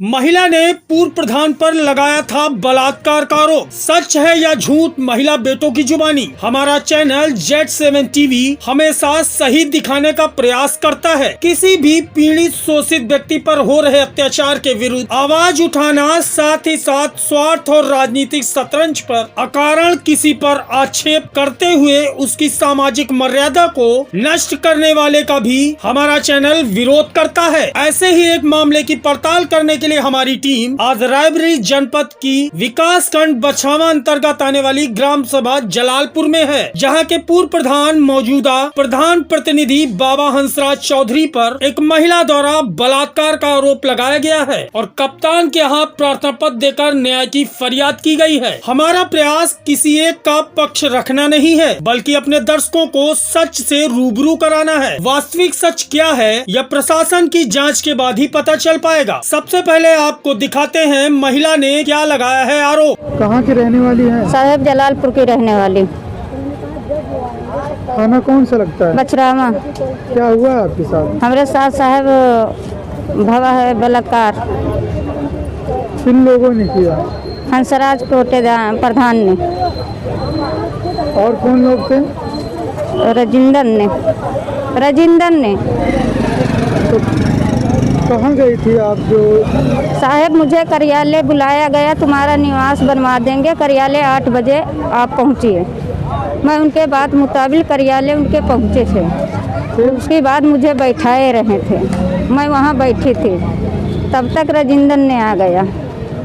महिला ने पूर्व प्रधान पर लगाया था बलात्कार का आरोप। सच है या झूठ, महिला बेटों की जुबानी। हमारा चैनल Z7 टीवी हमेशा सही दिखाने का प्रयास करता है। किसी भी पीड़ित शोषित व्यक्ति पर हो रहे अत्याचार के विरुद्ध आवाज उठाना, साथ ही साथ स्वार्थ और राजनीतिक शतरंज पर अकारण किसी पर आक्षेप करते हुए उसकी सामाजिक मर्यादा को नष्ट करने वाले का भी हमारा चैनल विरोध करता है। ऐसे ही एक मामले की पड़ताल करने के लिए हमारी टीम आज रायबरेली जनपद की विकास खंड बछरावा अंतर्गत आने वाली ग्राम सभा जलालपुर में है, जहां के पूर्व प्रधान मौजूदा प्रधान प्रतिनिधि बाबा हंसराज चौधरी पर एक महिला द्वारा बलात्कार का आरोप लगाया गया है और कप्तान के यहाँ प्रार्थना पत्र देकर न्याय की फरियाद की गई है। हमारा प्रयास किसी एक का पक्ष रखना नहीं है, बल्कि अपने दर्शकों को सच से रूबरू कराना है। वास्तविक सच क्या है यह प्रशासन की जांच के बाद ही पता चल पाएगा। सबसे पहले आपको दिखाते हैं महिला ने क्या लगाया है आरोप। कहाँ की रहने वाली है? साहेब जलालपुर की रहने वाली। खाना कौन सा लगता है? बछरावा। क्या हुआ आपके साथ? हमारे साथ साहब भवा है बलात्कार। किन लोगों ने किया? हंसराज कोटे प्रधान ने। और कौन लोग थे? रजिंदर ने। तो कहाँ गई थी आप? जो साहब मुझे कार्यालय बुलाया गया, तुम्हारा निवास बनवा देंगे, कार्यालय 8 बजे आप पहुँचिए। मैं उनके बात मुताबिक कार्यालय उनके पहुँचे थे। उसके बाद मुझे बैठाए रहे थे, मैं वहाँ बैठी थी। तब तक रजिंदर ने आ गया।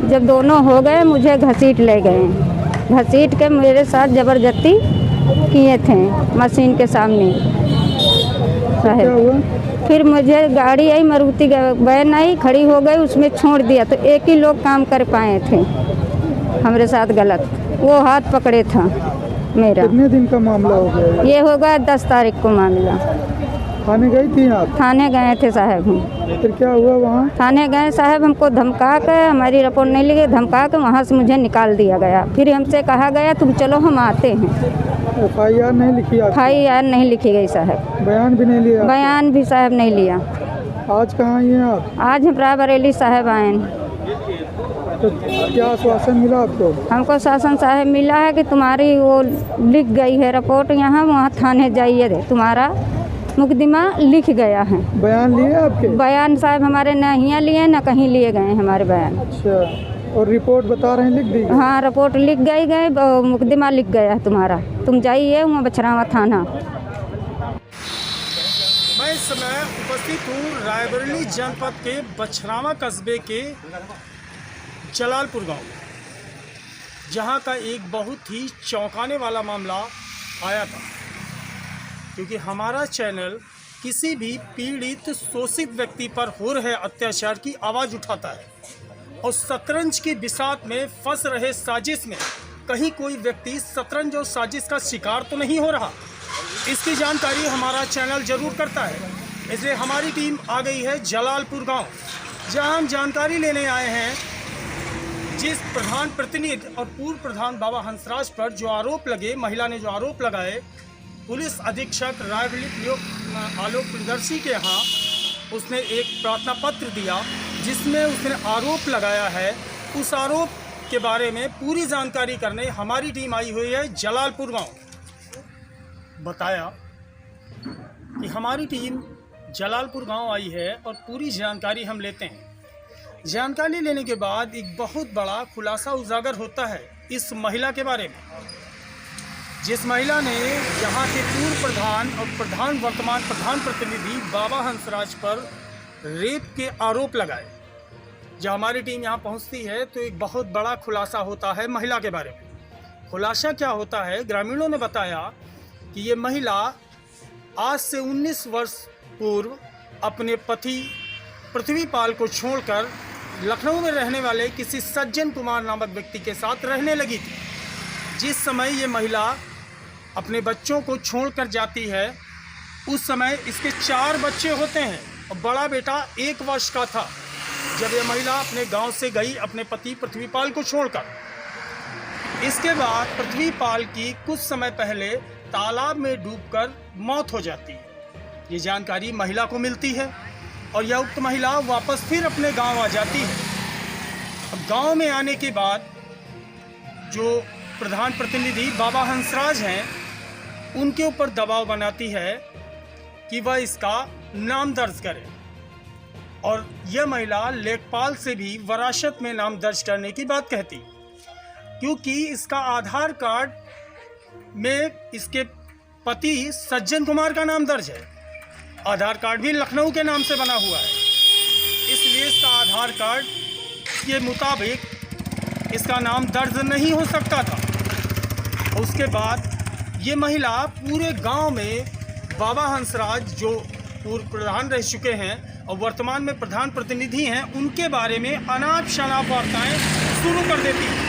जब दोनों हो गए मुझे घसीट ले गए। घसीट के मेरे साथ ज़बरदस्ती किए थे मशीन के सामने। साहब फिर मुझे गाड़ी आई, मारुति वैन आई, खड़ी हो गई, उसमें छोड़ दिया। तो एक ही लोग काम कर पाए थे हमारे साथ गलत। वो हाथ पकड़े था मेरा। कितने दिन का मामला हो गया? ये होगा 10 तारीख को मामला। थाने गई थी आप? थाने गए थे साहब हम। फिर क्या हुआ वहाँ? थाने गए साहब, हमको धमका के, हमारी रिपोर्ट नहीं लिखी, धमका के वहाँ से मुझे निकाल दिया गया। फिर हमसे कहा गया तुम चलो हम आते हैं। FIR नहीं लिखी आप? FIR नहीं लिखी गई साहब। बयान भी नहीं लिया? बयान भी साहब नहीं लिया। आज कहाँ आई हैं आप? आज हम रायबरेली साहब आए। तो क्या आश्वासन मिला आपको? हमको शासन साहब मिला है कि तुम्हारी वो लिख गई है रिपोर्ट, यहाँ वहाँ थाने जाइए, तुम्हारा मुकदमा लिख गया है। बयान लिए आपके? बयान साहब हमारे न यहाँ लिए न कहीं लिए गए हमारे बयान। अच्छा, और रिपोर्ट बता रहे हैं लिख दी? हाँ, रिपोर्ट लिख गई मुकदमा लिख गया है तुम्हारा, तुम जाइए वहाँ बछरावा थाना। मैं इस समय उपस्थित हूँ रायबरेली जनपद के बछरावा कस्बे के जलालपुर गांव में, जहां का एक बहुत ही चौंकाने वाला मामला आया था, क्योंकि हमारा चैनल किसी भी पीड़ित शोषित व्यक्ति पर हो रहे अत्याचार की आवाज़ उठाता है और शतरंज की बिसात में फंस रहे साजिश में कहीं कोई व्यक्ति शतरंज और साजिश का शिकार तो नहीं हो रहा, इसकी जानकारी हमारा चैनल जरूर करता है। इसलिए हमारी टीम आ गई है जलालपुर गांव, जहां हम जानकारी लेने आए हैं जिस प्रधान प्रतिनिधि और पूर्व प्रधान बाबा हंसराज पर जो आरोप लगे, महिला ने जो आरोप लगाए, पुलिस अधीक्षक रायबरेली आलोक प्रियदर्शी के यहाँ उसने एक प्रार्थना पत्र दिया जिसमें उसने आरोप लगाया है। उस आरोप के बारे में पूरी जानकारी करने हमारी टीम आई हुई है जलालपुर गांव। बताया कि हमारी टीम जलालपुर गांव आई है और पूरी जानकारी हम लेते हैं। जानकारी लेने के बाद एक बहुत बड़ा खुलासा उजागर होता है इस महिला के बारे में, जिस महिला ने यहाँ के पूर्व प्रधान और वर्तमान प्रधान प्रतिनिधि बाबा हंसराज पर रेप के आरोप लगाए। जब हमारी टीम यहाँ पहुँचती है तो एक बहुत बड़ा खुलासा होता है महिला के बारे में। खुलासा क्या होता है? ग्रामीणों ने बताया कि ये महिला आज से 19 वर्ष पूर्व अपने पति पृथ्वीपाल को छोड़कर लखनऊ में रहने वाले किसी सज्जन कुमार नामक व्यक्ति के साथ रहने लगी थी। जिस समय ये महिला अपने बच्चों को छोड़कर जाती है, उस समय इसके 4 बच्चे होते हैं और बड़ा बेटा 1 वर्ष का था जब ये महिला अपने गांव से गई अपने पति पृथ्वीपाल को छोड़कर। इसके बाद पृथ्वीपाल की कुछ समय पहले तालाब में डूबकर मौत हो जाती है। ये जानकारी महिला को मिलती है और यह उक्त महिला वापस फिर अपने गांव आ जाती है। अब गांव में आने के बाद जो प्रधान प्रतिनिधि बाबा हंसराज हैं, उनके ऊपर दबाव बनाती है कि वह इसका नाम दर्ज करे, और यह महिला लेखपाल से भी वरासत में नाम दर्ज करने की बात कहती, क्योंकि इसका आधार कार्ड में इसके पति सज्जन कुमार का नाम दर्ज है। आधार कार्ड भी लखनऊ के नाम से बना हुआ है, इसलिए इसका आधार कार्ड के मुताबिक इसका नाम दर्ज नहीं हो सकता था। उसके बाद ये महिला पूरे गांव में बाबा हंसराज जो पूर्व प्रधान रह चुके हैं और वर्तमान में प्रधान प्रतिनिधि हैं, उनके बारे में अनाप शनाप वार्ताएं शुरू कर देती हैं।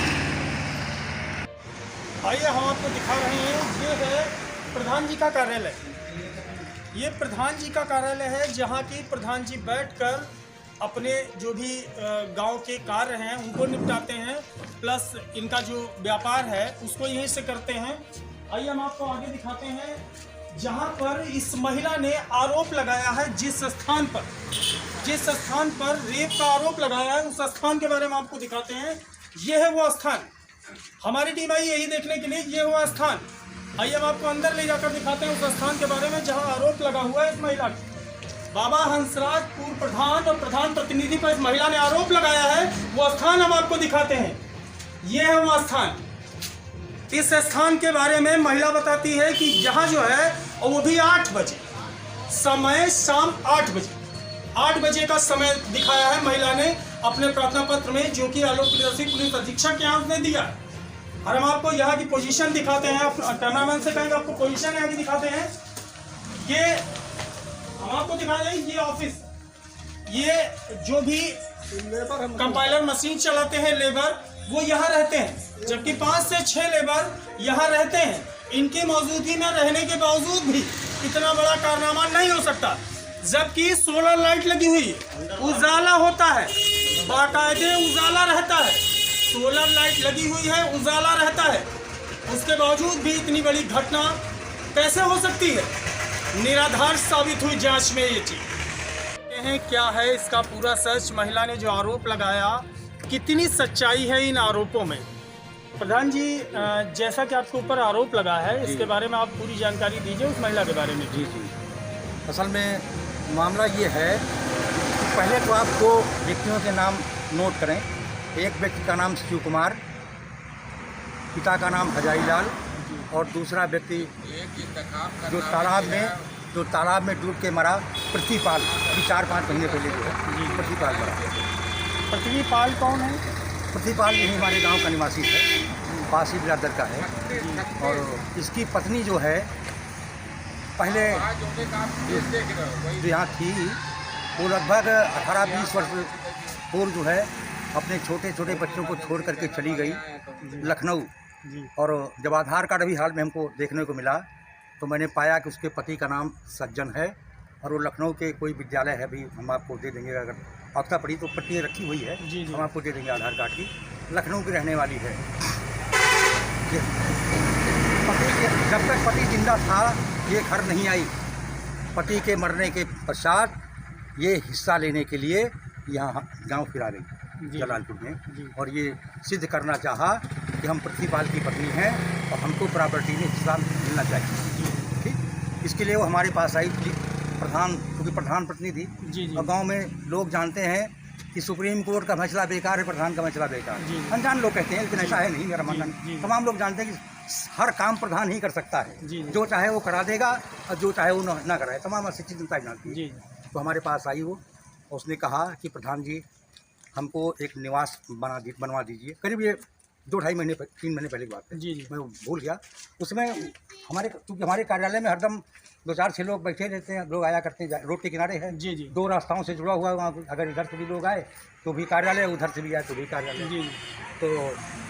आइए हम आपको दिखा रहे हैं, ये है प्रधान जी का कार्यालय। ये प्रधान जी का कार्यालय है, जहाँ की प्रधान जी बैठकर अपने जो भी गांव के कार्य हैं उनको निपटाते हैं, प्लस इनका जो व्यापार है उसको यहीं से करते हैं। आइए हम आपको आगे दिखाते हैं, जहां पर इस महिला ने आरोप लगाया है, जिस स्थान पर रेप का आरोप लगाया है, उस स्थान के बारे में आपको दिखाते हैं। ये है वो स्थान, हमारी टीम आई यही देखने के लिए, ये हुआ स्थान। आइए हम आपको अंदर ले जाकर दिखाते हैं उस स्थान के बारे में जहां आरोप लगा हुआ है इस महिला का। बाबा हंसराज पूर्व प्रधान और प्रधान प्रतिनिधि पर इस महिला ने आरोप लगाया है, वो स्थान हम आपको दिखाते हैं। ये है वो स्थान। इस स्थान के बारे में महिला बताती है कि यहाँ जो है, और वो भी 8 बजे, समय शाम 8 बजे का समय दिखाया है महिला ने अपने प्रार्थना पत्र में, जो कि आलोक प्रियदर्शी पुलिस अधीक्षक के यहाँ उसने दिया। और हम आपको यहाँ की पोजीशन दिखाते हैं, कैमरामैन से कहेंगे आपको पोजीशन यहाँ की दिखाते हैं। ये हम आपको दिखा दें, ये ऑफिस, ये जो भी कंपाइलर मशीन चलाते हैं लेबर, वो यहाँ रहते हैं, जबकि 5 से 6 लेबर यहाँ रहते हैं। इनकी मौजूदगी में रहने के बावजूद भी इतना बड़ा कारनामा नहीं हो सकता, जबकि सोलर लाइट लगी हुई है, उजाला होता है, बाकायदे उजाला रहता है, सोलर लाइट लगी हुई है, उजाला रहता है, उसके बावजूद भी इतनी बड़ी घटना कैसे हो सकती है? निराधार साबित हुई जांच में ये चीज। क्या है इसका पूरा सच, महिला ने जो आरोप लगाया, कितनी सच्चाई है इन आरोपों में? प्रधान जी, जैसा कि आपके ऊपर आरोप लगा है, इसके बारे में आप पूरी जानकारी दीजिए उस महिला के बारे में। जी। असल में मामला ये है, पहले तो आप 2 व्यक्तियों के नाम नोट करें। एक व्यक्ति का नाम शिव कुमार, पिता का नाम हजारी लाल, और दूसरा व्यक्ति जो तालाब में डूब के मरा, पृथ्वीपाल, अभी 4-5 महीने पहले जो है पृथ्वीपाल मरा। पृथ्वीपाल कौन है? पृथ्वीपाल यही हमारे गांव का निवासी है, पासी बिरादर का है। और इसकी पत्नी जो है, पहले जो यहाँ थी, वो लगभग 18-20 वर्ष पूर्व जो है अपने छोटे छोटे बच्चों को छोड़ करके चली गई लखनऊ। और जब आधार कार्ड अभी हाल में हमको देखने को मिला, तो मैंने पाया कि उसके पति का नाम सज्जन है, और वो लखनऊ के कोई विद्यालय है, अभी हम आपको दे देंगे, अगर आवश्यकता पड़ी तो पट्टी रखी हुई है, हम आपको दे देंगे आधार कार्ड की। लखनऊ की रहने वाली है। जब तक पति जिंदा था ये घर नहीं आई, पति के मरने के पश्चात ये हिस्सा लेने के लिए यहाँ गांव फिरा गई जलालपुर में, और ये सिद्ध करना चाहा कि हम पृथ्वीपाल की पत्नी हैं और हमको प्रॉपर्टी में हिस्सा मिलना चाहिए। ठीक, इसके लिए वो हमारे पास आई प्रधान, क्योंकि प्रधान प्रतिनिधि, और गांव में लोग जानते हैं कि सुप्रीम कोर्ट का फैसला बेकार है, प्रधान का फैसला बेकार है। अनजान लोग कहते हैं, लेकिन ऐसा है नहीं। मेरा मानना, तमाम लोग जानते हैं कि हर काम प्रधान ही कर सकता है, जो चाहे वो करा देगा और जो चाहे वो ना कराए, तमाम शिक्षित जनता जानती है। तो हमारे पास आई वो, उसने कहा कि प्रधान जी हमको एक निवास बनवा दीजिए। करीब ये 2-2.5 महीने 3 महीने पहले की बात है, मैं भूल गया। उसमें क्योंकि हमारे कार्यालय में हरदम 2-4-6 लोग बैठे रहते हैं, लोग आया करते हैं, रोड के किनारे है, 2 रास्ताओं से जुड़ा हुआ है वहाँ। अगर इधर से भी लोग आए तो भी कार्यालय, उधर से भी आए तो भी कार्यालय। तो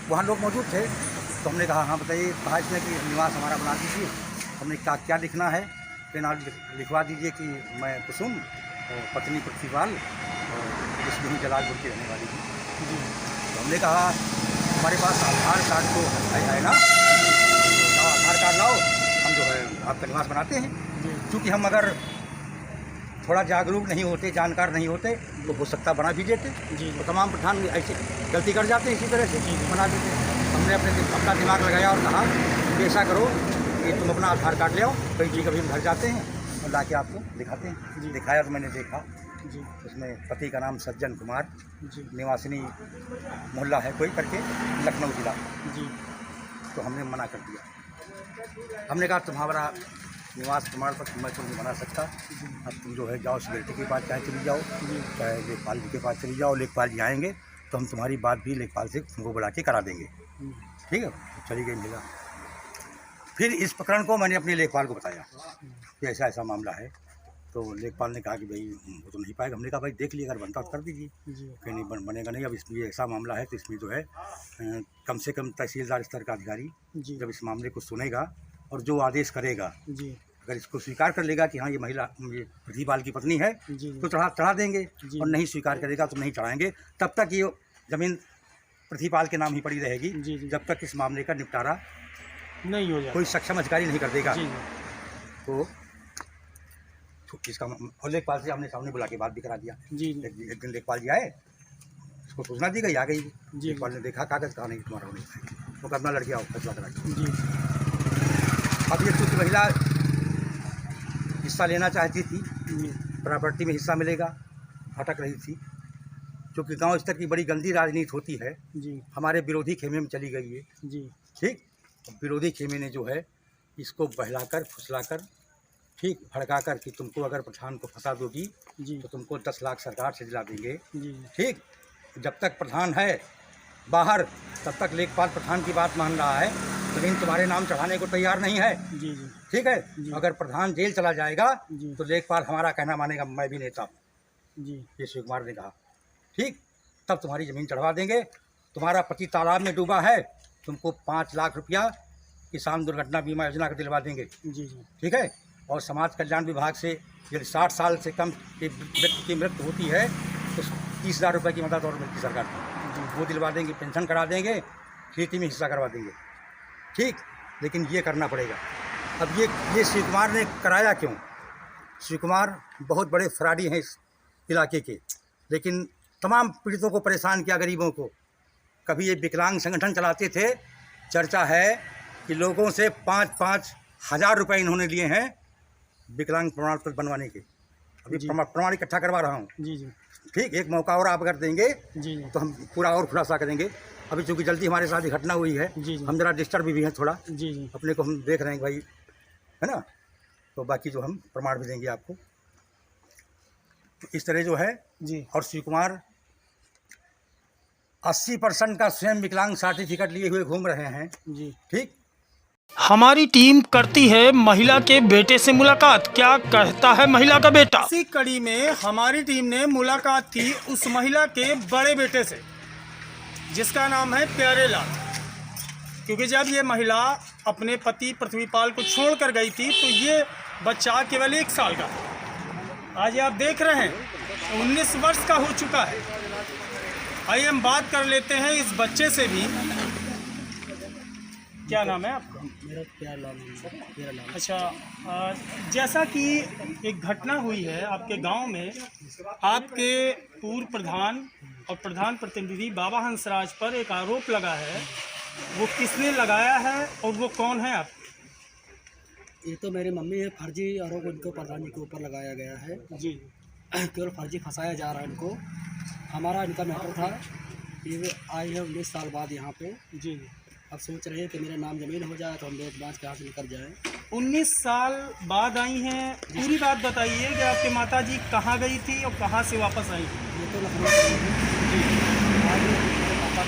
वहाँ लोग मौजूद थे, तो हमने कहा हाँ बताइए, कहा इसने कि निवास हमारा बना दीजिए। हमने कहा क्या लिखना है? पेनाल लिखवा दीजिए कि मैं कुसुम और पत्नी पृथ्वीपाल और इसमें ही जलालपुर की रहने वाली थी। तो हमने कहा हमारे पास आधार कार्ड तो है ना, आधार कार्ड लाओ, हम जो है आपका निवास बनाते हैं। क्योंकि हम अगर थोड़ा जागरूक नहीं होते, जानकार नहीं होते तो हो सकता बना भी देते। जी तो तमाम पठान ऐसे गलती कर जाते हैं, इसी तरह से बना देते। हमने अपना दिमाग लगाया और कहा कि ऐसा करो कि तुम अपना आधार कार्ड ले आओ। कई जी कभी हम घर जाते हैं और ला के आपको दिखाते हैं। दिखाया तो मैंने देखा जी उसमें पति का नाम सज्जन कुमार, जी निवासिनी मोहल्ला है कोई करके, लखनऊ जिला। जी तो हमने मना कर दिया। हमने कहा तुम्हारा निवास प्रमाण पत्र मैं तो नहीं बना सकता, अब तुम जो है जाओ सिक्योरिटी के पास चाहे चली जाओ, चाहे लेखपाल जी के पास चली जाओ। लेखपाल जी आएंगे तो हम तुम्हारी बात भी लेखपाल से तुमको बुला के करा देंगे। ठीक है, तो चली गई मिला। फिर इस प्रकरण को मैंने अपने लेखपाल को बताया कि ऐसा ऐसा मामला है। तो लेखपाल ने कहा कि भाई वो तो नहीं पाएगा। हमने कहा भाई देख लीजिए, अगर बनता तो कर दीजिए। कहीं नहीं बनेगा नहीं। अब इसमें ऐसा मामला है तो इसमें जो है कम से कम तहसीलदार स्तर का अधिकारी जब इस मामले को सुनेगा और जो आदेश करेगा, अगर इसको स्वीकार कर लेगा कि हाँ ये महिला ये प्रतिपाल की पत्नी है तो चढ़ा देंगे, और नहीं स्वीकार करेगा तो नहीं चढ़ाएंगे। तब तक ये ज़मीन प्रतिपाल के नाम ही पड़ी रहेगी जब तक इस मामले का निपटारा नहीं हो जाए, कोई सक्षम अधिकारी नहीं कर देगा। तो इसका और लेखपाल से हमने सामने बुला के बात भी करा दिया। एक दिन लेखपाल जी आए, इसको सूचना दी गई, आ गई। लेखपाल ने देखा कागज़ कहा नहीं तुम्हारा होने, वो अपना लड़की आओ फैसला करा। अब ये कुछ महिला हिस्सा लेना चाहती थी, प्रॉपर्टी में हिस्सा मिलेगा, भटक रही थी। क्योंकि गांव स्तर की बड़ी गंदी राजनीति होती है, हमारे विरोधी खेमे में चली गई है। ठीक, विरोधी खेमे ने जो है इसको बहलाकर फुसलाकर ठीक भड़काकर कि तुमको अगर प्रधान को फंसा दोगी तो तुमको 10 लाख सरकार से दिला देंगे। ठीक, जब तक प्रधान है बाहर तब तक लेखपाल प्रधान की बात मान रहा है, लेकिन तुम्हारे नाम चढ़ाने को तैयार नहीं है। ठीक है, अगर प्रधान जेल चला जाएगा तो लेखपाल हमारा कहना मानेगा, मैं भी नेता हूँ, ये शिव कुमार ने कहा। ठीक, तब तुम्हारी ज़मीन चढ़वा देंगे। तुम्हारा पति तालाब में डूबा है, तुमको 5 लाख रुपया किसान दुर्घटना बीमा योजना का दिलवा देंगे। ठीक है, और समाज कल्याण विभाग से यदि 60 साल से कम के व्यक्ति की मृत्यु होती है तो 30,000 रुपये की मदद और मिलती सरकार को, वो दिलवा देंगे। पेंशन करा देंगे, खेती में हिस्सा करवा देंगे। ठीक, लेकिन ये करना पड़ेगा। अब ये शिव कुमार ने कराया क्यों? शिव कुमार बहुत बड़े फ्रॉडी हैं इस इलाके के, लेकिन तमाम पीड़ितों को परेशान किया, गरीबों को। कभी ये विकलांग संगठन चलाते थे, चर्चा है कि लोगों से 5-5 हज़ार रुपये इन्होंने लिए हैं विकलांग प्रमाण पत्र बनवाने के। अभी प्रमाण इकट्ठा करवा रहा हूँ। ठीक, एक मौका और आप अगर देंगे तो हम पूरा और खुलासा करेंगे। अभी चूँकि जल्दी हमारे साथ घटना हुई है, हम जरा डिस्टर्ब भी हैं थोड़ा, अपने को हम देख रहे हैं भाई, है ना। तो बाकी जो हम प्रमाण भी देंगे आपको। तो इस तरह जो है और शिव कुमार 80% का स्वयं विकलांग सर्टिफिकेट लिए हुए घूम रहे हैं। ठीक, हमारी टीम करती है महिला के बेटे से मुलाकात, क्या कहता है महिला का बेटा। इसी कड़ी में हमारी टीम ने मुलाकात की उस महिला के बड़े बेटे से, जिसका नाम है प्यारे लाल। क्योंकि जब ये महिला अपने पति पृथ्वीपाल को छोड़कर गई थी तो ये बच्चा केवल 1 साल का था। आज आप देख रहे हैं 19 वर्ष का हो चुका है। आइए हम बात कर लेते हैं इस बच्चे से भी। क्या नाम है आपका? मेरा प्यार लाल। अच्छा, जैसा कि एक घटना हुई है आपके गांव में, आपके पूर्व प्रधान और प्रधान प्रतिनिधि बाबा हंसराज पर एक आरोप लगा है, वो किसने लगाया है और वो कौन है आप? ये तो मेरी मम्मी है। फर्जी आरोप उनको प्रधान जी के ऊपर लगाया गया है। केवल फर्जी फंसाया जा रहा है इनको। हमारा इनका मैटर था, ये आई है 19 साल बाद यहाँ पे। अब सोच रहे हैं कि मेरा नाम ज़मीन हो जाए तो हम लोग बाँच के हाथ निकल जाए। 19 साल बाद आई हैं, पूरी बात बताइए कि आपके माताजी कहाँ गई थी और कहाँ से वापस आई? ये तो लखनऊ पापा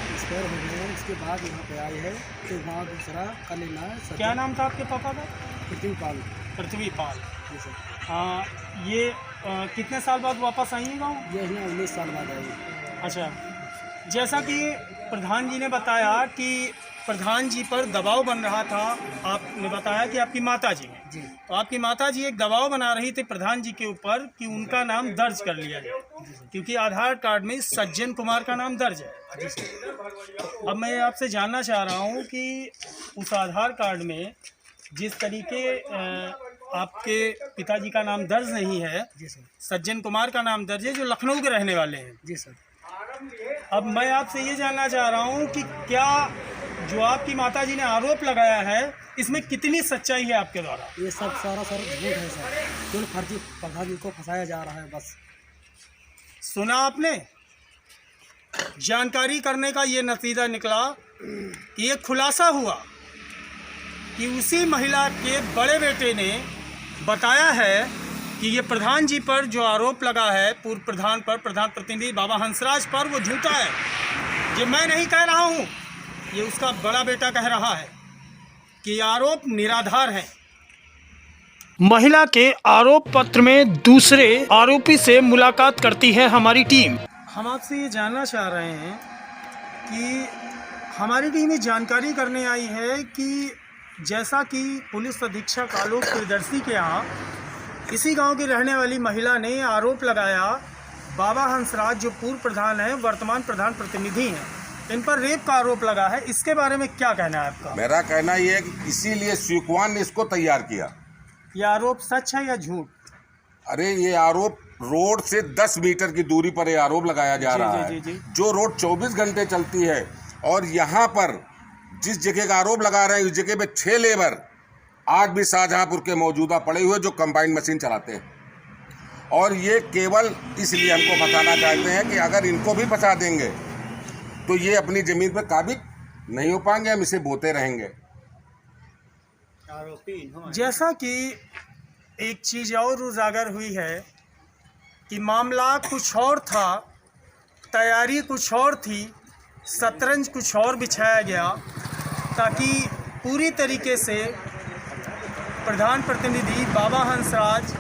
एक्सपायर हो गए हैं, उसके बाद यहाँ पे आए हैं। तो वहाँ दूसरा कर लेना है। क्या नाम था आपके पापा का? पृथ्वीपाल। पृथ्वीपाल। जी सर। ये कितने साल बाद वापस आई हैं गाँव? ये यहाँ 19 साल बाद आई। अच्छा, जैसा कि प्रधान जी ने बताया कि प्रधान जी पर दबाव बन रहा था, आपने बताया कि आपकी माताजी हैं जी, तो आपकी माताजी एक दबाव बना रही थी प्रधान जी के ऊपर कि उनका नाम दर्ज कर लिया जाए, क्योंकि आधार कार्ड में सज्जन कुमार का नाम दर्ज है। अब मैं आपसे जानना चाह रहा हूं कि उस आधार कार्ड में जिस तरीके आपके पिताजी का नाम दर्ज नहीं है, जी सर। सज्जन कुमार का नाम दर्ज है, जो लखनऊ के रहने वाले हैं। जी सर। अब मैं आपसे ये जानना चाह रहा हूँ कि क्या जो आपकी माताजी ने आरोप लगाया है, इसमें कितनी सच्चाई है आपके द्वारा? ये सब सारा सर झूठ है सर, केवल फर्जी प्रधान जी को फंसाया जा रहा है बस। सुना आपने? जानकारी करने का ये नतीजा निकला कि ये खुलासा हुआ कि उसी महिला के बड़े बेटे ने बताया है कि ये प्रधान जी पर जो आरोप लगा है, पूर्व प्रधान पर, प्रधान प्रतिनिधि बाबा हंसराज पर, वो झूठा है। ये मैं नहीं कह रहा हूँ, ये उसका बड़ा बेटा कह रहा है कि आरोप निराधार है। महिला के आरोप पत्र में दूसरे आरोपी से मुलाकात करती है हमारी टीम। हम आपसे ये जानना चाह रहे हैं कि हमारी टीम ये जानकारी करने आई है कि जैसा कि पुलिस अधीक्षक आलोक प्रियदर्शी के यहाँ इसी गांव की रहने वाली महिला ने आरोप लगाया, बाबा हंसराज जो पूर्व प्रधान है, वर्तमान प्रधान प्रतिनिधि हैं, इन पर रेप का आरोप लगा है। इसके बारे में क्या कहना है आपका? मेरा कहना ये है कि इसीलिए शिव कुमार ने इसको तैयार किया। ये आरोप सच है या झूठ? अरे ये आरोप रोड से 10 मीटर की दूरी पर ये आरोप लगाया जा रहा है, जो रोड 24 घंटे चलती है। और यहाँ पर जिस जगह का आरोप लगा रहे हैं, उस जगह पे 6 लेबर आज भी शाहजहांपुर के मौजूदा पड़े हुए जो कंबाइंड मशीन चलाते हैं। और ये केवल इसलिए हमको फंसाना चाहते हैं कि अगर इनको भी फंसा देंगे तो ये अपनी ज़मीन पर काबिज नहीं हो पाएंगे, हम इसे बोते रहेंगे। जैसा कि एक चीज़ और उजागर हुई है कि मामला कुछ और था, तैयारी कुछ और थी, शतरंज कुछ और बिछाया गया ताकि पूरी तरीके से प्रधान प्रतिनिधि बाबा हंसराज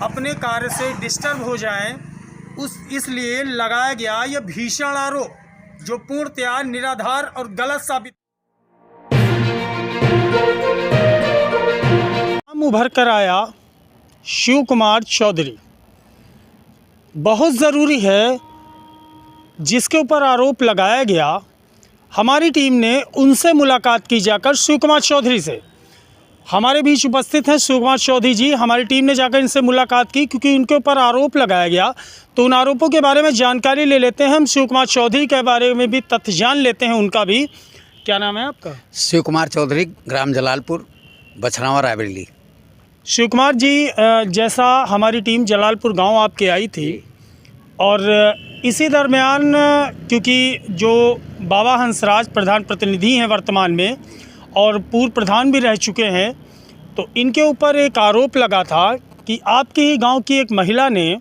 अपने कार्य से डिस्टर्ब हो जाएं। इसलिए लगाया गया यह भीषण आरोप जो पूर्णतया निराधार और गलत साबित। नाम उभर कर आया शिव कुमार चौधरी। बहुत ज़रूरी है जिसके ऊपर आरोप लगाया गया, हमारी टीम ने उनसे मुलाकात की जाकर शिव कुमार चौधरी से। हमारे बीच उपस्थित हैं शिव कुमार चौधरी जी। हमारी टीम ने जाकर इनसे मुलाकात की क्योंकि उनके ऊपर आरोप लगाया गया, तो उन आरोपों के बारे में जानकारी ले लेते हैं। हम शिव कुमार चौधरी के बारे में भी तथ्य जान लेते हैं उनका भी। क्या नाम है आपका? शिव कुमार चौधरी, ग्राम जलालपुर, बछरावा, रायबरेली। शिव कुमार जी, जैसा हमारी टीम जलालपुर गांव आपके आई थी और इसी दरमियान क्योंकि जो बाबा हंसराज प्रधान प्रतिनिधि हैं वर्तमान में और पूर्व प्रधान भी रह चुके हैं, तो इनके ऊपर एक आरोप लगा था कि आपके ही गांव की एक महिला ने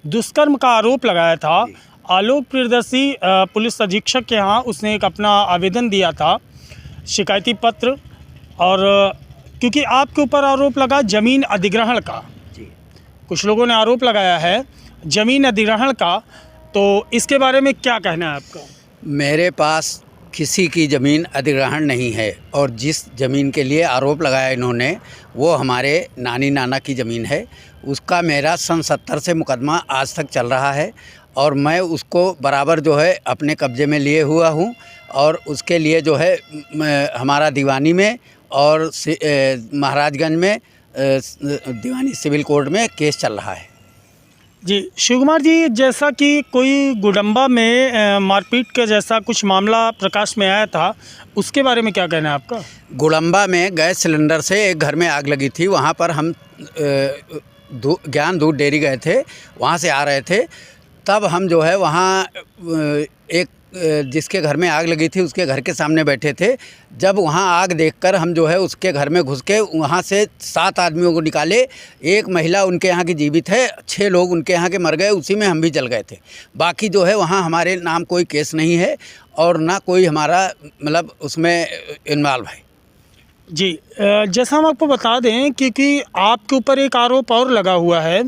दुष्कर्म का आरोप लगाया था। आलोक प्रियदर्शी पुलिस अधीक्षक के यहाँ उसने एक अपना आवेदन दिया था, शिकायती पत्र, और क्योंकि आपके ऊपर आरोप लगा ज़मीन अधिग्रहण का। कुछ लोगों ने आरोप लगाया है ज़मीन अधिग्रहण का, तो इसके बारे में क्या कहना है आपका? मेरे पास किसी की ज़मीन अधिग्रहण नहीं है और जिस ज़मीन के लिए आरोप लगाया इन्होंने वो हमारे नानी नाना की ज़मीन है। उसका मेरा सन 70 से मुकदमा आज तक चल रहा है और मैं उसको बराबर जो है अपने कब्ज़े में लिए हुआ हूँ और उसके लिए जो है हमारा दीवानी में और महाराजगंज में दीवानी सिविल कोर्ट में केस चल रहा है। जी शिव कुमार जी, जैसा कि कोई गुडम्बा में मारपीट का जैसा कुछ मामला प्रकाश में आया था, उसके बारे में क्या कहना है आपका? गुडम्बा में गैस सिलेंडर से एक घर में आग लगी थी। वहाँ पर हम ज्ञान दूध डेयरी गए थे, वहाँ से आ रहे थे। तब हम जो है वहाँ एक जिसके घर में आग लगी थी उसके घर के सामने बैठे थे। जब वहाँ आग देखकर हम जो है उसके घर में घुस के वहाँ से 7 आदमियों को निकाले। एक महिला उनके यहाँ की जीवित है, 6 लोग उनके यहाँ के मर गए, उसी में हम भी जल गए थे। बाकी जो है वहाँ हमारे नाम कोई केस नहीं है और ना कोई हमारा मतलब उसमें इन्वॉल्व है। जी, जैसा हम आपको बता दें क्योंकि आपके ऊपर एक आरोप और लगा हुआ है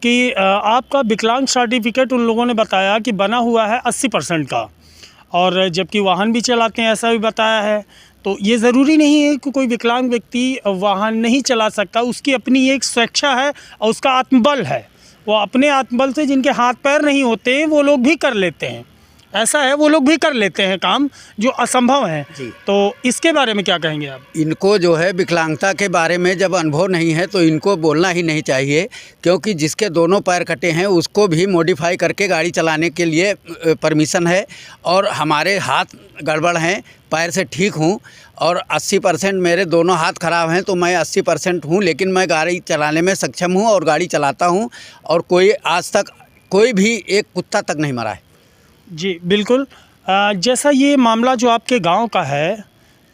कि आपका विकलांग सर्टिफिकेट उन लोगों ने बताया कि बना हुआ है 80% का, और जबकि वाहन भी चलाते हैं ऐसा भी बताया है। तो ये ज़रूरी नहीं है कि कोई विकलांग व्यक्ति वाहन नहीं चला सकता, उसकी अपनी एक स्वेच्छा है और उसका आत्मबल है। वो अपने आत्मबल से जिनके हाथ पैर नहीं होते वो लोग भी कर लेते हैं। ऐसा है, वो लोग भी कर लेते हैं काम जो असंभव है। जी। तो इसके बारे में क्या कहेंगे आप? इनको जो है विकलांगता के बारे में जब अनुभव नहीं है तो इनको बोलना ही नहीं चाहिए, क्योंकि जिसके दोनों पैर कटे हैं उसको भी मॉडिफाई करके गाड़ी चलाने के लिए परमिशन है। और हमारे हाथ गड़बड़ हैं, पैर से ठीक हूँ और 80% मेरे दोनों हाथ ख़राब हैं, तो मैं 80% हूँ, लेकिन मैं गाड़ी चलाने में सक्षम हूँ और गाड़ी चलाता हूँ। और कोई आज तक कोई भी एक कुत्ता तक नहीं मरा है। जी बिल्कुल। जैसा ये मामला जो आपके गांव का है,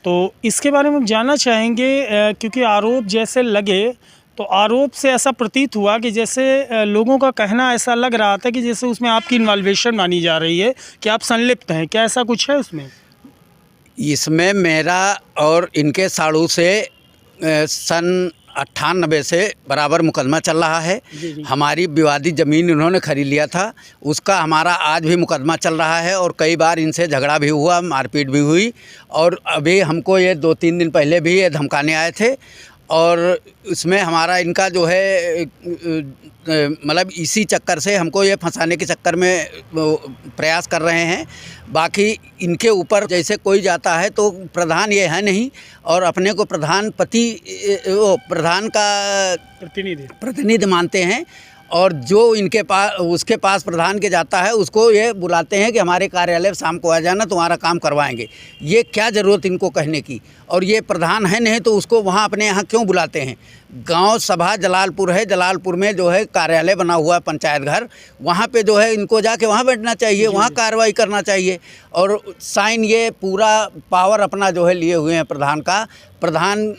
तो इसके बारे में हम जानना चाहेंगे, क्योंकि आरोप जैसे लगे तो आरोप से ऐसा प्रतीत हुआ कि जैसे लोगों का कहना ऐसा लग रहा था कि जैसे उसमें आपकी इन्वॉल्वेशन मानी जा रही है कि आप संलिप्त हैं। क्या ऐसा कुछ है उसमें? इसमें मेरा और इनके साड़ू से सन 98 से बराबर मुकदमा चल रहा है। हमारी विवादित ज़मीन इन्होंने खरीद लिया था, उसका हमारा आज भी मुकदमा चल रहा है और कई बार इनसे झगड़ा भी हुआ, मारपीट भी हुई। और अभी हमको ये 2-3 दिन पहले भी ये धमकाने आए थे और उसमें हमारा इनका जो है मतलब इसी चक्कर से हमको ये फंसाने के चक्कर में प्रयास कर रहे हैं। बाकी इनके ऊपर जैसे कोई जाता है तो प्रधान ये है नहीं, और अपने को प्रधान प्रधान का प्रतिनिधि मानते हैं। और जो इनके पास उसके पास प्रधान के जाता है उसको ये बुलाते हैं कि हमारे कार्यालय शाम को आ जाना, तुम्हारा काम करवाएंगे। ये क्या ज़रूरत इनको कहने की? और ये प्रधान है नहीं तो उसको वहाँ अपने यहाँ क्यों बुलाते हैं? गांव सभा जलालपुर है, जलालपुर में जो है कार्यालय बना हुआ है, पंचायत घर, वहाँ पे जो है इनको जाके वहाँ बैठना चाहिए, वहाँ कार्रवाई करना चाहिए। और साइन ये पूरा पावर अपना जो है लिए हुए हैं प्रधान का। प्रधान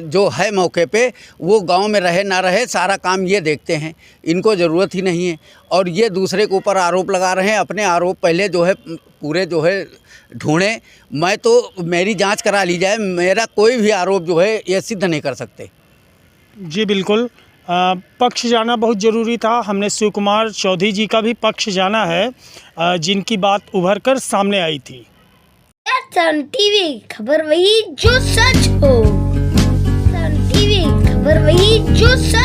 जो है मौके पे वो गांव में रहे ना रहे सारा काम ये देखते हैं, इनको ज़रूरत ही नहीं है। और ये दूसरे के ऊपर आरोप लगा रहे हैं। अपने आरोप पहले जो है पूरे जो है ढूंढें। मैं तो मेरी जांच करा ली जाए, मेरा कोई भी आरोप जो है ये सिद्ध नहीं कर सकते। जी बिल्कुल। पक्ष जाना बहुत ज़रूरी था। हमने शिव कुमार चौधरी जी का भी पक्ष जाना है, जिनकी बात उभर कर सामने आई थी। सन टीवी खबर वही जो सच हो। सन टीवी खबर वही जो सच